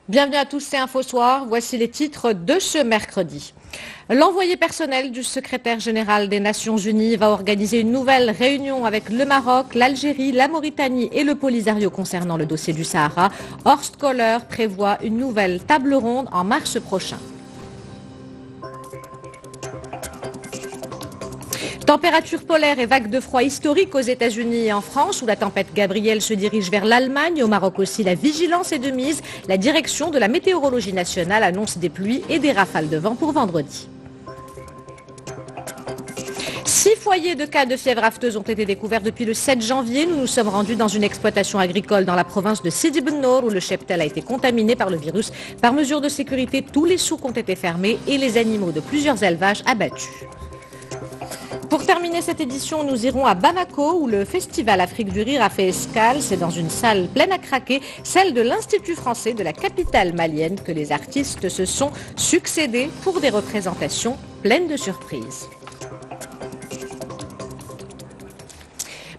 Bienvenue à tous, c'est Info Soir. Voici les titres de ce mercredi. L'envoyé personnel du secrétaire général des Nations Unies va organiser une nouvelle réunion avec le Maroc, l'Algérie, la Mauritanie et le Polisario concernant le dossier du Sahara. Horst Köhler prévoit une nouvelle table ronde en mars prochain. Température polaire et vagues de froid historiques aux États-Unis et en France, où la tempête Gabrielle se dirige vers l'Allemagne. Au Maroc aussi, la vigilance est de mise. La direction de la météorologie nationale annonce des pluies et des rafales de vent pour vendredi. 6 foyers de cas de fièvre afteuse ont été découverts depuis le 7 janvier. Nous nous sommes rendus dans une exploitation agricole dans la province de Sidi Ben Nour où le cheptel a été contaminé par le virus. Par mesure de sécurité, tous les souks ont été fermés et les animaux de plusieurs élevages abattus. Pour terminer cette édition, nous irons à Bamako où le festival Afrique du Rire a fait escale. C'est dans une salle pleine à craquer, celle de l'Institut français de la capitale malienne, que les artistes se sont succédés pour des représentations pleines de surprises.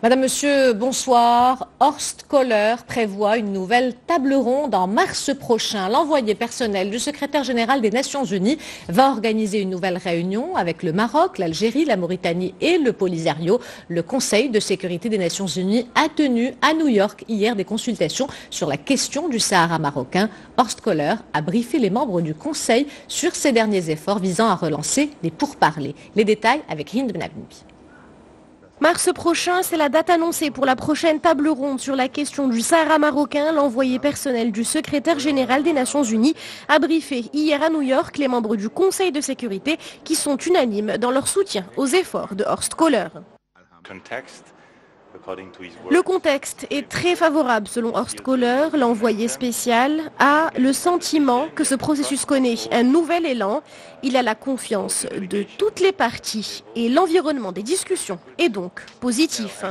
Madame, Monsieur, bonsoir. Horst Köhler prévoit une nouvelle table ronde en mars prochain. L'envoyé personnel du secrétaire général des Nations Unies va organiser une nouvelle réunion avec le Maroc, l'Algérie, la Mauritanie et le Polisario. Le Conseil de sécurité des Nations Unies a tenu à New York hier des consultations sur la question du Sahara marocain. Horst Köhler a briefé les membres du Conseil sur ces derniers efforts visant à relancer les pourparlers. Les détails avec Hind Benabni. Mars prochain, c'est la date annoncée pour la prochaine table ronde sur la question du Sahara marocain. L'envoyé personnel du secrétaire général des Nations Unies a briefé hier à New York les membres du Conseil de sécurité qui sont unanimes dans leur soutien aux efforts de Horst Köhler. Le contexte est très favorable selon Horst Köhler. L'envoyé spécial a le sentiment que ce processus connaît un nouvel élan. Il a la confiance de toutes les parties et l'environnement des discussions est donc positif.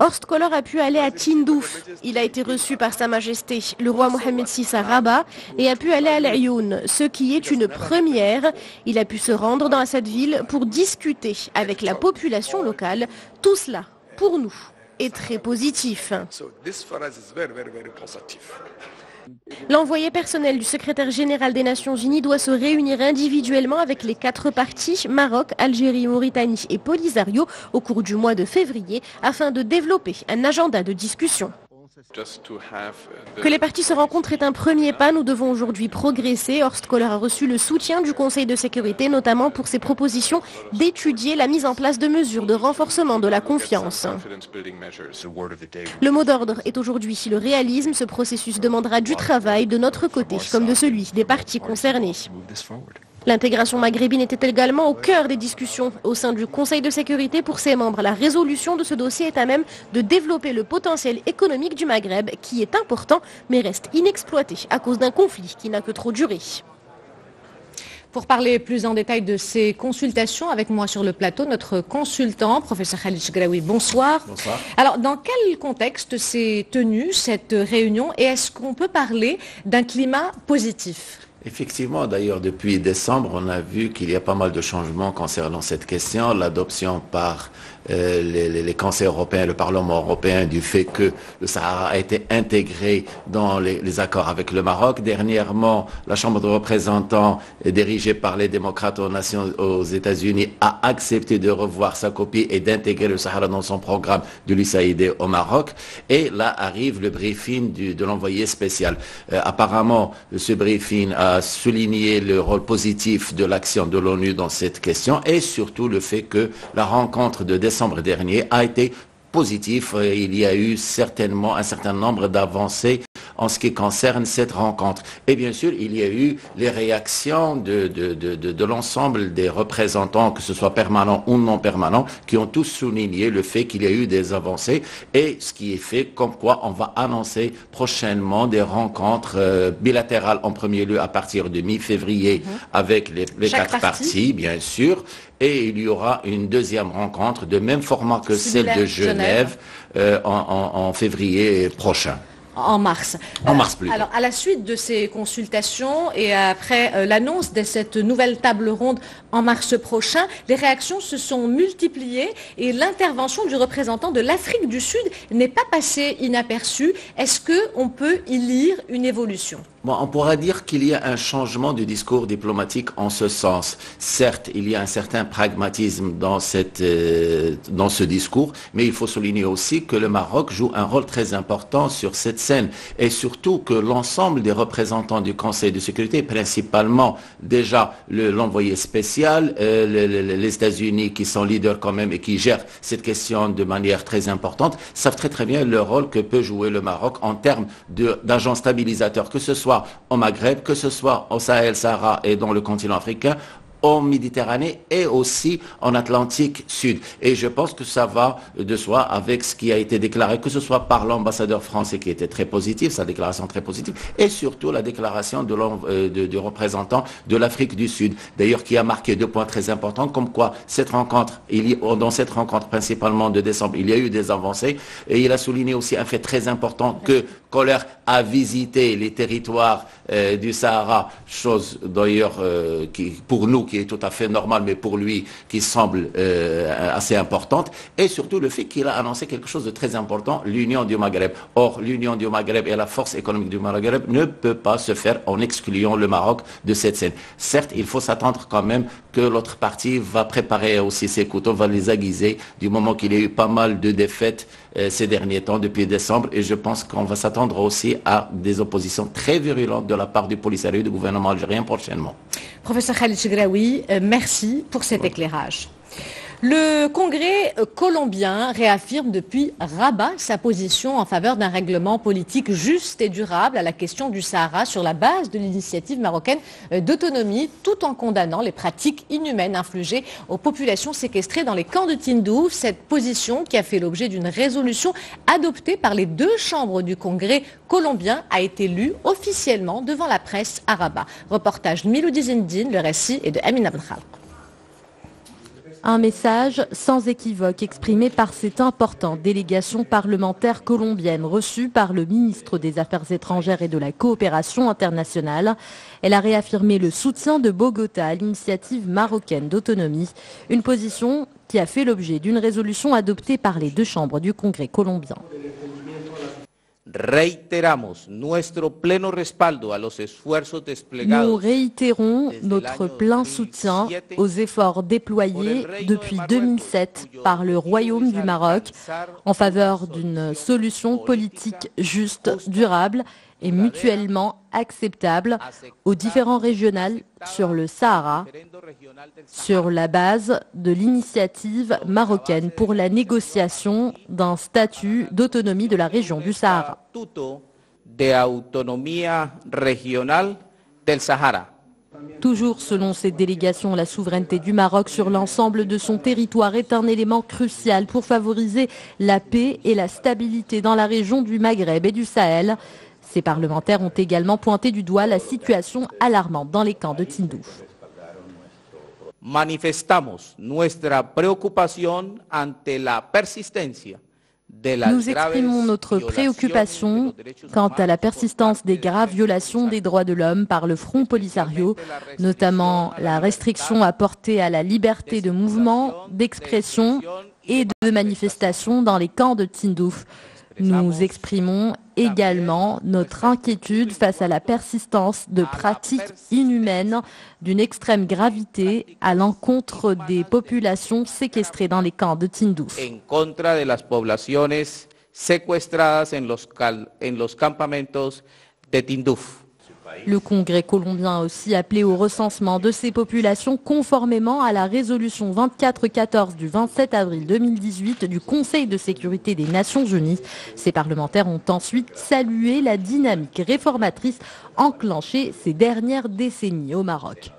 Horst Köhler a pu aller à Tindouf. Il a été reçu par Sa Majesté le roi Mohamed VI à Rabat et a pu aller à l'Ayoun, ce qui est une première. Il a pu se rendre dans cette ville pour discuter avec la population locale. Tout cela, pour nous, est très positif. L'envoyé personnel du secrétaire général des Nations Unies doit se réunir individuellement avec les 4 parties, Maroc, Algérie, Mauritanie et Polisario, au cours du mois de février, afin de développer un agenda de discussion. Que les parties se rencontrent est un premier pas. Nous devons aujourd'hui progresser. Horst Köhler a reçu le soutien du Conseil de sécurité, notamment pour ses propositions d'étudier la mise en place de mesures de renforcement de la confiance. Le mot d'ordre est aujourd'hui le réalisme. Ce processus demandera du travail de notre côté, comme de celui des parties concernées. L'intégration maghrébine était également au cœur des discussions au sein du Conseil de sécurité. Pour ses membres, la résolution de ce dossier est à même de développer le potentiel économique du Maghreb, qui est important, mais reste inexploité à cause d'un conflit qui n'a que trop duré. Pour parler plus en détail de ces consultations, avec moi sur le plateau, notre consultant, professeur Khalid Chegraoui, bonsoir. Bonsoir. Alors, dans quel contexte s'est tenue cette réunion et est-ce qu'on peut parler d'un climat positif ? Effectivement, d'ailleurs, depuis décembre, on a vu qu'il y a pas mal de changements concernant cette question. L'adoption par les conseils européens, le Parlement européen, du fait que le Sahara a été intégré dans les accords avec le Maroc. Dernièrement, la Chambre de représentants, dirigée par les démocrates aux États-Unis, a accepté de revoir sa copie et d'intégrer le Sahara dans son programme de l'USAID au Maroc. Et là arrive le briefing de l'envoyé spécial. Apparemment, ce briefing a souligné le rôle positif de l'action de l'ONU dans cette question et surtout le fait que la rencontre de décembre dernier a été positif. Il y a eu certainement un certain nombre d'avancées en ce qui concerne cette rencontre. Et bien sûr, il y a eu les réactions de l'ensemble des représentants, que ce soit permanents ou non permanents, qui ont tous souligné le fait qu'il y a eu des avancées et ce qui est fait comme quoi on va annoncer prochainement des rencontres bilatérales en premier lieu à partir de mi-février avec les 4 parties, bien sûr. Et il y aura une deuxième rencontre de même format que celle de Genève en février prochain. en mars. En mars plus. Alors, à la suite de ces consultations et après l'annonce de cette nouvelle table ronde en mars prochain, les réactions se sont multipliées et l'intervention du représentant de l'Afrique du Sud n'est pas passée inaperçue. Est-ce qu'on peut y lire une évolution ? Bon, on pourra dire qu'il y a un changement du discours diplomatique en ce sens. Certes, il y a un certain pragmatisme dans ce discours, mais il faut souligner aussi que le Maroc joue un rôle très important sur cette scène et surtout que l'ensemble des représentants du Conseil de sécurité, principalement déjà l'envoyé spécial, les États-Unis qui sont leaders quand même et qui gèrent cette question de manière très importante, savent très très bien le rôle que peut jouer le Maroc en termes d'agent stabilisateur, que ce soit au Maghreb, que ce soit au Sahel, Sahara et dans le continent africain, en Méditerranée et aussi en Atlantique Sud. Et je pense que ça va de soi avec ce qui a été déclaré, que ce soit par l'ambassadeur français qui était très positif, sa déclaration très positive, et surtout la déclaration du représentant de l'Afrique du Sud, d'ailleurs qui a marqué 2 points très importants, comme quoi dans cette rencontre principalement de décembre, il y a eu des avancées, et il a souligné aussi un fait très important que Koller a visité les territoires du Sahara, chose d'ailleurs qui pour nous qui est tout à fait normale, mais pour lui qui semble assez importante, et surtout le fait qu'il a annoncé quelque chose de très important, l'union du Maghreb. Or, l'union du Maghreb et la force économique du Maghreb ne peut pas se faire en excluant le Maroc de cette scène. Certes, il faut s'attendre quand même que l'autre partie va préparer aussi ses couteaux, va les aiguiser, du moment qu'il y a eu pas mal de défaites ces derniers temps, depuis décembre, et je pense qu'on va s'attendre aussi à des oppositions très virulentes de la part du Polisario et du gouvernement algérien prochainement. Professeur Khalid Chegraoui, merci pour cet éclairage. Le Congrès colombien réaffirme depuis Rabat sa position en faveur d'un règlement politique juste et durable à la question du Sahara sur la base de l'initiative marocaine d'autonomie, tout en condamnant les pratiques inhumaines infligées aux populations séquestrées dans les camps de Tindouf. Cette position, qui a fait l'objet d'une résolution adoptée par les 2 chambres du Congrès colombien, a été lue officiellement devant la presse à Rabat. Reportage de Miloudi Zindine, le récit est de Amin Abdelkhalq. Un message sans équivoque exprimé par cette importante délégation parlementaire colombienne reçue par le ministre des Affaires étrangères et de la coopération internationale. Elle a réaffirmé le soutien de Bogota à l'initiative marocaine d'autonomie, une position qui a fait l'objet d'une résolution adoptée par les 2 chambres du Congrès colombien. Nous réitérons notre plein soutien aux efforts déployés depuis 2007 par le Royaume du Maroc en faveur d'une solution politique juste, durable et mutuellement acceptable aux différends régionaux sur le Sahara, sur la base de l'initiative marocaine pour la négociation d'un statut d'autonomie de la région du Sahara. Toujours selon cette délégation, la souveraineté du Maroc sur l'ensemble de son territoire est un élément crucial pour favoriser la paix et la stabilité dans la région du Maghreb et du Sahel. Ces parlementaires ont également pointé du doigt la situation alarmante dans les camps de Tindouf. Manifestamos nuestra preocupación ante la persistencia. Nous exprimons notre préoccupation quant à la persistance des graves violations des droits de l'homme par le Front Polisario, notamment la restriction apportée à la liberté de mouvement, d'expression et de manifestation dans les camps de Tindouf. Nous exprimons également notre inquiétude face à la persistance de pratiques inhumaines d'une extrême gravité à l'encontre des populations séquestrées dans les camps de Tindouf. En contra de las poblaciones secuestradas en los campamentos de Tindouf. Le Congrès colombien a aussi appelé au recensement de ces populations conformément à la résolution 2414 du 27 avril 2018 du Conseil de sécurité des Nations Unies. Ces parlementaires ont ensuite salué la dynamique réformatrice enclenchée ces dernières décennies au Maroc.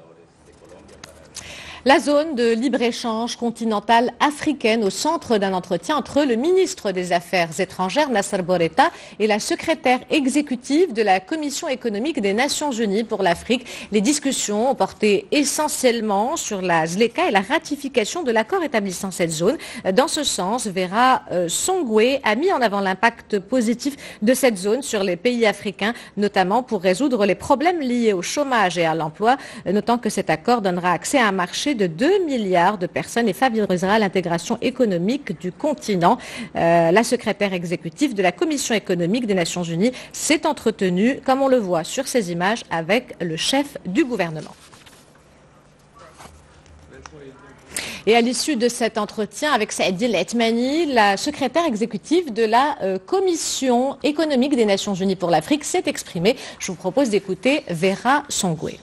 La zone de libre-échange continentale africaine au centre d'un entretien entre le ministre des Affaires étrangères, Nasser Bourita, et la secrétaire exécutive de la Commission économique des Nations Unies pour l'Afrique. Les discussions ont porté essentiellement sur la ZLECA et la ratification de l'accord établissant cette zone. Dans ce sens, Vera Songwe a mis en avant l'impact positif de cette zone sur les pays africains, notamment pour résoudre les problèmes liés au chômage et à l'emploi, notant que cet accord donnera accès à un marché de 2 milliards de personnes et favorisera l'intégration économique du continent. La secrétaire exécutive de la Commission économique des Nations Unies s'est entretenue, comme on le voit sur ces images, avec le chef du gouvernement. Et à l'issue de cet entretien avec Saïd Letmani, la secrétaire exécutive de la Commission économique des Nations Unies pour l'Afrique s'est exprimée. Je vous propose d'écouter Vera Songwe.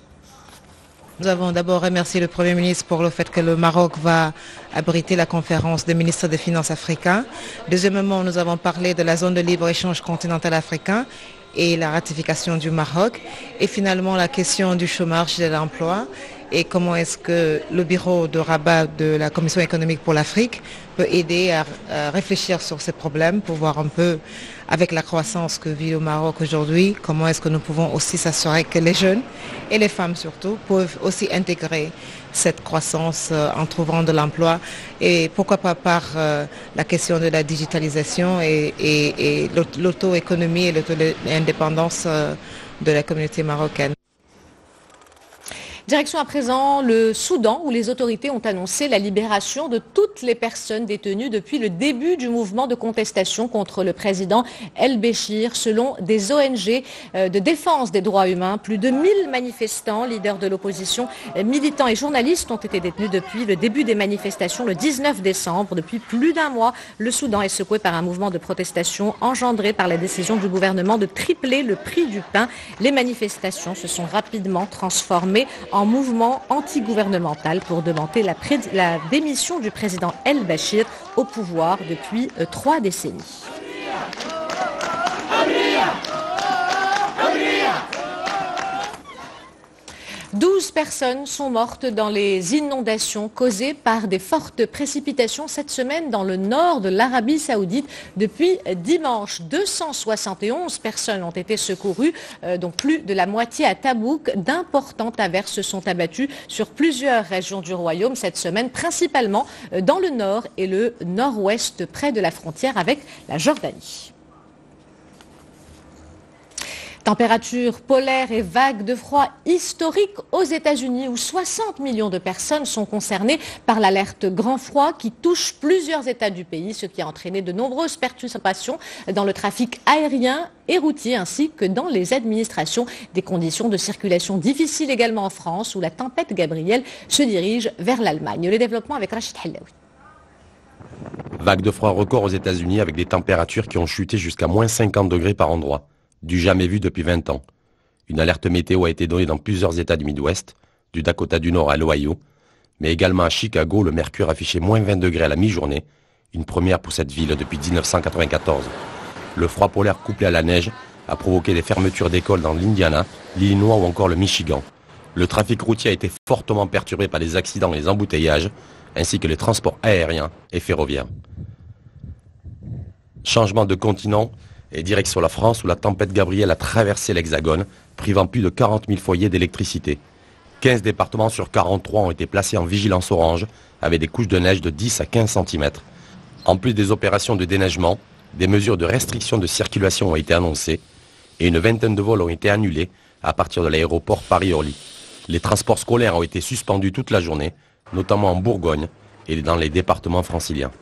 Nous avons d'abord remercié le Premier ministre pour le fait que le Maroc va abriter la conférence des ministres des Finances africains. Deuxièmement, nous avons parlé de la zone de libre-échange continental africain et la ratification du Maroc. Et finalement, la question du chômage et de l'emploi et comment est-ce que le bureau de Rabat de la Commission économique pour l'Afrique peut aider à réfléchir sur ces problèmes pour voir un peu, avec la croissance que vit le Maroc aujourd'hui, comment est-ce que nous pouvons aussi s'assurer que les jeunes et les femmes surtout peuvent aussi intégrer cette croissance en trouvant de l'emploi et pourquoi pas par la question de la digitalisation et l'auto-économie et l'indépendance de la communauté marocaine. Direction à présent le Soudan où les autorités ont annoncé la libération de toutes les personnes détenues depuis le début du mouvement de contestation contre le président El-Béchir. Selon des ONG de défense des droits humains, plus de 1000 manifestants, leaders de l'opposition, militants et journalistes ont été détenus depuis le début des manifestations le 19 décembre. Depuis plus d'un mois, le Soudan est secoué par un mouvement de protestation engendré par la décision du gouvernement de tripler le prix du pain. Les manifestations se sont rapidement transformées en mouvement anti-gouvernemental pour demander la démission du président El-Béchir au pouvoir depuis 3 décennies. 12 personnes sont mortes dans les inondations causées par des fortes précipitations cette semaine dans le nord de l'Arabie Saoudite. Depuis dimanche, 271 personnes ont été secourues, dont plus de la moitié à Tabouk. D'importantes averses se sont abattues sur plusieurs régions du royaume cette semaine, principalement dans le nord et le nord-ouest près de la frontière avec la Jordanie. Température polaire et vagues de froid historiques aux États-Unis où 60 millions de personnes sont concernées par l'alerte grand froid qui touche plusieurs États du pays, ce qui a entraîné de nombreuses perturbations dans le trafic aérien et routier ainsi que dans les administrations. Des conditions de circulation difficiles également en France où la tempête Gabrielle se dirige vers l'Allemagne. Le développement avec Rachid Hallaoui. Vague de froid record aux États-Unis avec des températures qui ont chuté jusqu'à moins 50 degrés par endroit. Du jamais vu depuis 20 ans. Une alerte météo a été donnée dans plusieurs États du Midwest, du Dakota du Nord à l'Ohio, mais également à Chicago, le mercure affichait moins 20 degrés à la mi-journée, une première pour cette ville depuis 1994. Le froid polaire couplé à la neige a provoqué des fermetures d'écoles dans l'Indiana, l'Illinois ou encore le Michigan. Le trafic routier a été fortement perturbé par les accidents et les embouteillages, ainsi que les transports aériens et ferroviaires. Changement de continent et direction la France où la tempête Gabrielle a traversé l'Hexagone, privant plus de 40 000 foyers d'électricité. 15 départements sur 43 ont été placés en vigilance orange, avec des couches de neige de 10 à 15 cm. En plus des opérations de déneigement, des mesures de restriction de circulation ont été annoncées et une vingtaine de vols ont été annulés à partir de l'aéroport Paris-Orly. Les transports scolaires ont été suspendus toute la journée, notamment en Bourgogne et dans les départements franciliens.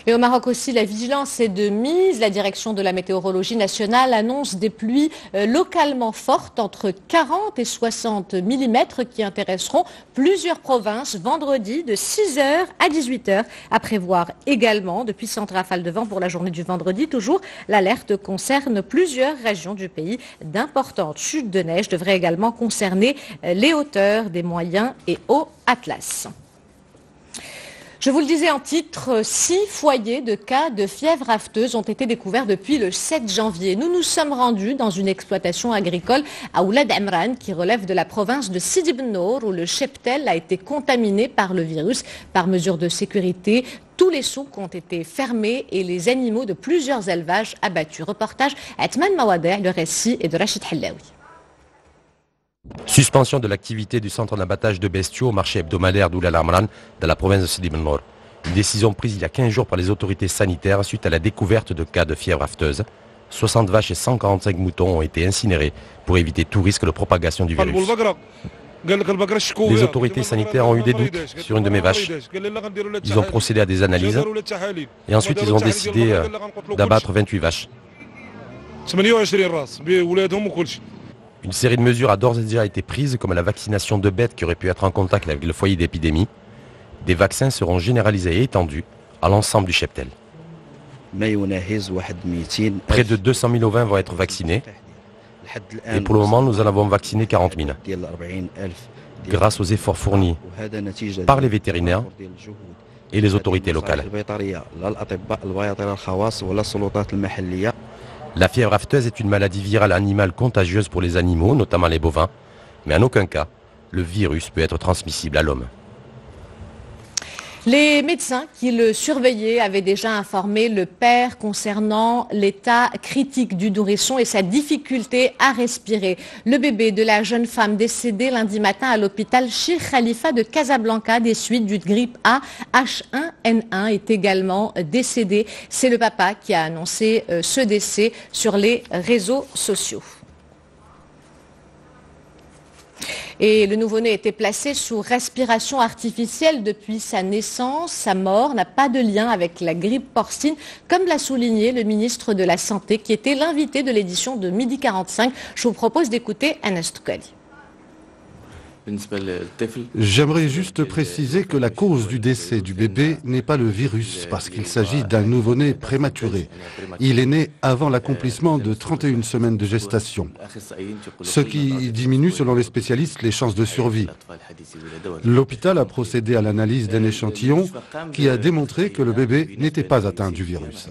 Et au Maroc aussi, la vigilance est de mise. La direction de la météorologie nationale annonce des pluies localement fortes entre 40 et 60 mm qui intéresseront plusieurs provinces vendredi de 6h à 18h. À prévoir également de puissantes rafales de vent pour la journée du vendredi. Toujours, l'alerte concerne plusieurs régions du pays. D'importantes chutes de neige devraient également concerner les hauteurs des moyens et hauts Atlas. Je vous le disais en titre, 6 foyers de cas de fièvre afteuse ont été découverts depuis le 7 janvier. Nous nous sommes rendus dans une exploitation agricole à Oulad Amran qui relève de la province de Sidi Ben Nour où le cheptel a été contaminé par le virus. Par mesure de sécurité, tous les souks ont été fermés et les animaux de plusieurs élevages abattus. Reportage Atman Mawadeh, le récit est de Rachid Hallaoui. Suspension de l'activité du centre d'abattage de bestiaux au marché hebdomadaire d'Oulad Amran dans la province de Sidi Ben Nour. Une décision prise il y a 15 jours par les autorités sanitaires suite à la découverte de cas de fièvre afteuse. 60 vaches et 145 moutons ont été incinérés pour éviter tout risque de propagation du virus. Les autorités sanitaires ont eu des doutes sur une de mes vaches. Ils ont procédé à des analyses et ensuite ils ont décidé d'abattre 28 vaches. Une série de mesures a d'ores et déjà été prise, comme la vaccination de bêtes qui auraient pu être en contact avec le foyer d'épidémie. Des vaccins seront généralisés et étendus à l'ensemble du cheptel. Près de 200 000 ovins vont être vaccinés. Et pour le moment, nous en avons vacciné 40 000. Grâce aux efforts fournis par les vétérinaires et les autorités locales. La fièvre afteuse est une maladie virale animale contagieuse pour les animaux, notamment les bovins, mais en aucun cas, le virus peut être transmissible à l'homme. Les médecins qui le surveillaient avaient déjà informé le père concernant l'état critique du nourrisson et sa difficulté à respirer. Le bébé de la jeune femme décédée lundi matin à l'hôpital Cheikh Khalifa de Casablanca des suites d'une grippe A H1N1 est également décédé. C'est le papa qui a annoncé ce décès sur les réseaux sociaux. Et le nouveau-né était placé sous respiration artificielle depuis sa naissance. Sa mort n'a pas de lien avec la grippe porcine, comme l'a souligné le ministre de la Santé, qui était l'invité de l'édition de Midi 45. Je vous propose d'écouter Anas Toukali. J'aimerais juste préciser que la cause du décès du bébé n'est pas le virus, parce qu'il s'agit d'un nouveau-né prématuré. Il est né avant l'accomplissement de 31 semaines de gestation, ce qui diminue, selon les spécialistes, les chances de survie. L'hôpital a procédé à l'analyse d'un échantillon qui a démontré que le bébé n'était pas atteint du virus.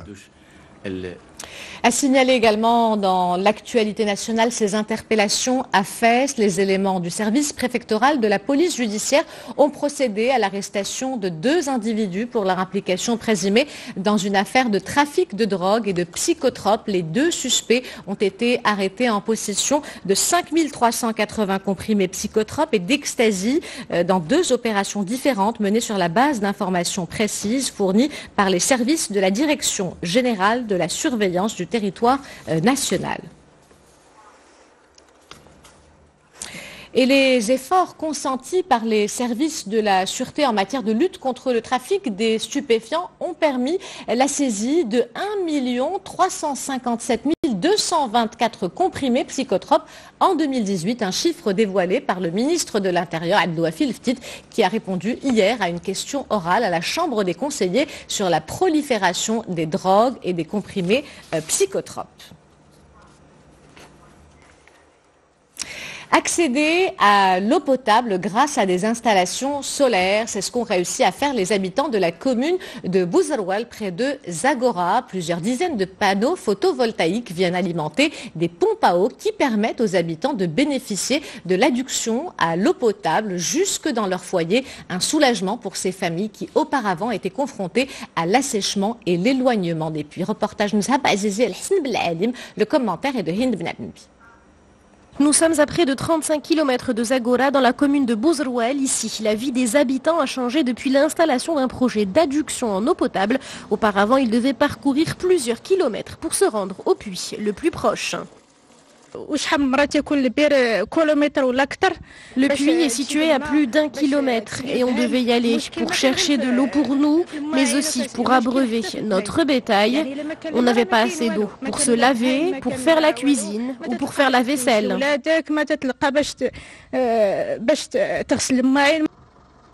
A signaler également dans l'actualité nationale ces interpellations à Fès. Les éléments du service préfectoral de la police judiciaire ont procédé à l'arrestation de 2 individus pour leur implication présumée dans une affaire de trafic de drogue et de psychotropes. Les 2 suspects ont été arrêtés en possession de 5 380 comprimés psychotropes et d'ecstasy dans 2 opérations différentes menées sur la base d'informations précises fournies par les services de la Direction générale de la surveillance du territoire national. Et les efforts consentis par les services de la sûreté en matière de lutte contre le trafic des stupéfiants ont permis la saisie de 1 357 224 comprimés psychotropes en 2018, un chiffre dévoilé par le ministre de l'Intérieur, Abdouafil Ftit, qui a répondu hier à une question orale à la Chambre des conseillers sur la prolifération des drogues et des comprimés psychotropes. Accéder à l'eau potable grâce à des installations solaires, c'est ce qu'ont réussi à faire les habitants de la commune de Bouzerwal près de Zagora. Plusieurs dizaines de panneaux photovoltaïques viennent alimenter des pompes à eau qui permettent aux habitants de bénéficier de l'adduction à l'eau potable jusque dans leur foyer. Un soulagement pour ces familles qui auparavant étaient confrontées à l'assèchement et l'éloignement des puits. Reportage Nzhab Azizi El-Hsn Belalim, le commentaire est de Hind Ben Abnbi. Nous sommes à près de 35 km de Zagora dans la commune de Bouzerwal. Ici, la vie des habitants a changé depuis l'installation d'un projet d'adduction en eau potable. Auparavant, ils devaient parcourir plusieurs kilomètres pour se rendre au puits le plus proche. Le puits est situé à plus d'1 kilomètre et on devait y aller pour chercher de l'eau pour nous, mais aussi pour abreuver notre bétail. On n'avait pas assez d'eau pour se laver, pour faire la cuisine ou pour faire la vaisselle.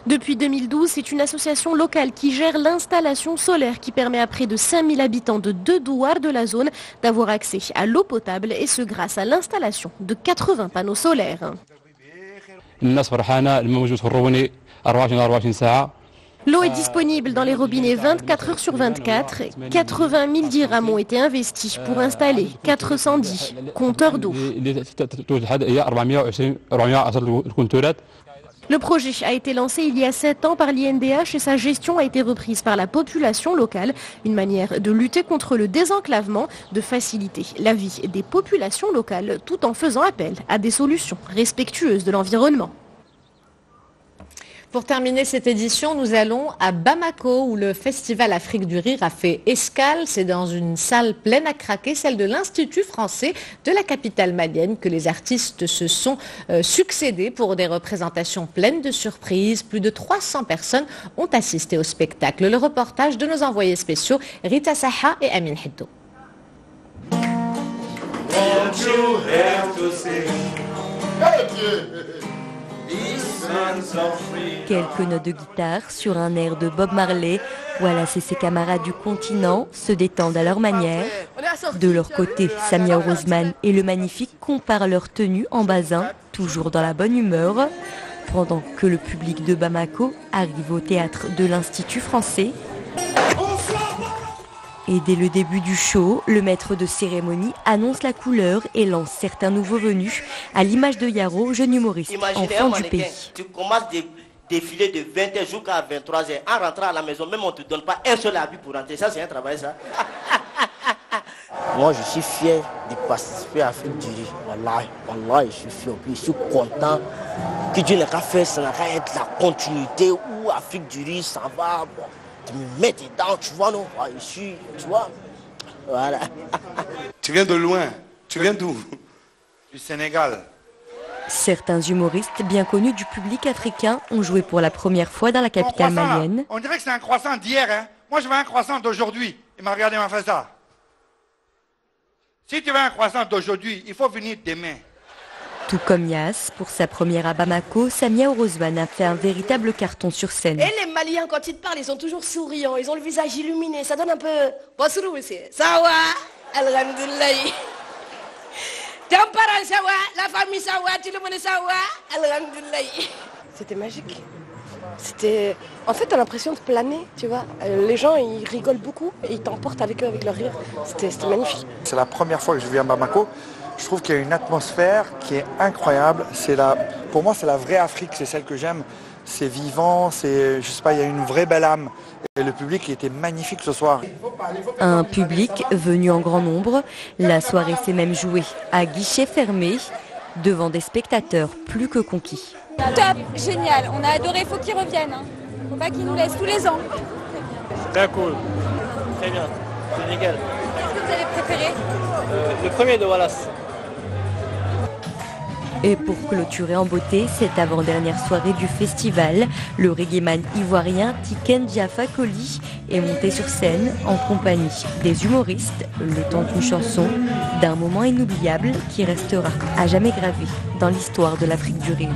Depuis 2012, c'est une association locale qui gère l'installation solaire qui permet à près de 5000 habitants de 2 douars de la zone d'avoir accès à l'eau potable et ce grâce à l'installation de 80 panneaux solaires. L'eau est disponible dans les robinets 24 heures sur 24. 80 000 dirhams ont été investis pour installer 410 compteurs d'eau. Le projet a été lancé il y a 7 ans par l'INDH et sa gestion a été reprise par la population locale. Une manière de lutter contre le désenclavement, de faciliter la vie des populations locales tout en faisant appel à des solutions respectueuses de l'environnement. Pour terminer cette édition, nous allons à Bamako où le Festival Afrique du Rire a fait escale. C'est dans une salle pleine à craquer, celle de l'Institut français de la capitale malienne, que les artistes se sont succédés pour des représentations pleines de surprises. Plus de 300 personnes ont assisté au spectacle. Le reportage de nos envoyés spéciaux Rita Saha et Amin Hiddo. Quelques notes de guitare sur un air de Bob Marley. Voilà, ses camarades du continent se détendent à leur manière. De leur côté, Samia Orozman et le Magnifique comparent leur tenue en basin, toujours dans la bonne humeur. Pendant que le public de Bamako arrive au théâtre de l'Institut français. Et dès le début du show, le maître de cérémonie annonce la couleur et lance certains nouveaux venus, à l'image de Yaro, jeune humoriste, enfant du pays. Tu commences des défilés de 20h jusqu'à 23h. En rentrant à la maison, même on ne te donne pas un seul habit pour rentrer. Ça, c'est un travail, ça. Moi, je suis fier de participer à Afrique du Rire. Wallah, je suis fier. Je suis content que Dieu n'a qu'à faire, ça n'a qu'à être la continuité où Afrique du Rire, ça va. Bon. Tu me mets dedans, tu vois, non? Je suis, tu vois, voilà. Tu viens de loin. Tu viens d'où? Du Sénégal. Certains humoristes bien connus du public africain ont joué pour la première fois dans la capitale malienne. On dirait que c'est un croissant d'hier, hein? Moi, je veux un croissant d'aujourd'hui. Il m'a regardé, il m'a fait ça. Si tu veux un croissant d'aujourd'hui, il faut venir demain. Tout comme Yas, pour sa première à Bamako, Samia Orozman a fait un véritable carton sur scène. Et les Maliens, quand ils te parlent, ils sont toujours souriants, ils ont le visage illuminé, ça donne un peu... Bonjour, monsieur. Ça va? Alhamdoulilah. Tes parents, ça va? La famille, ça va? Tout le monde, ça va? Alhamdoulilah. C'était magique. C'était... En fait, t'as l'impression de planer, tu vois. Les gens, ils rigolent beaucoup et ils t'emportent avec eux, avec leur rire. C'était magnifique. C'est la première fois que je viens à Bamako. Je trouve qu'il y a une atmosphère qui est incroyable. Pour moi, c'est la vraie Afrique, c'est celle que j'aime. C'est vivant, je sais pas, il y a une vraie belle âme. Et le public était magnifique ce soir. Un public venu en grand nombre. La soirée s'est même jouée à guichet fermé, devant des spectateurs plus que conquis. Top, génial, on a adoré, il faut qu'ils reviennent. Hein. Faut pas qu'ils nous laissent tous les ans. Très cool, très bien, c'est nickel. Qu'est-ce que vous avez préféré? Le premier de Wallace. Et pour clôturer en beauté cette avant-dernière soirée du festival, le reggaeman ivoirien Tiken Jaffa Koli est monté sur scène en compagnie des humoristes le temps d'une chanson, d'un moment inoubliable qui restera à jamais gravé dans l'histoire de l'Afrique du Rire.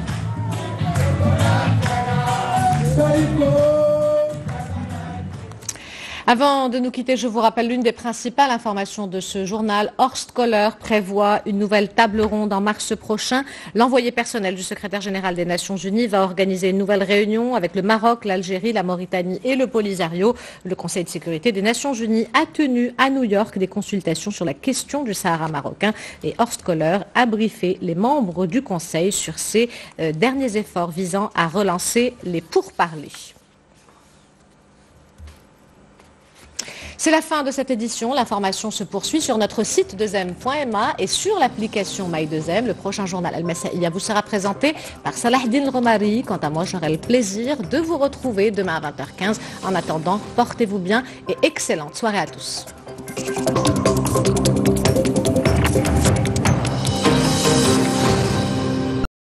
Avant de nous quitter, je vous rappelle l'une des principales informations de ce journal. Horst Köhler prévoit une nouvelle table ronde en mars prochain. L'envoyé personnel du secrétaire général des Nations Unies va organiser une nouvelle réunion avec le Maroc, l'Algérie, la Mauritanie et le Polisario. Le Conseil de sécurité des Nations Unies a tenu à New York des consultations sur la question du Sahara marocain. Et Horst Köhler a briefé les membres du Conseil sur ces derniers efforts visant à relancer les pourparlers. C'est la fin de cette édition. L'information se poursuit sur notre site 2m.ma et sur l'application My2M. Le prochain journal Al-Massaïa vous sera présenté par Salahdine Romari. Quant à moi, j'aurai le plaisir de vous retrouver demain à 20h15. En attendant, portez-vous bien et excellente soirée à tous.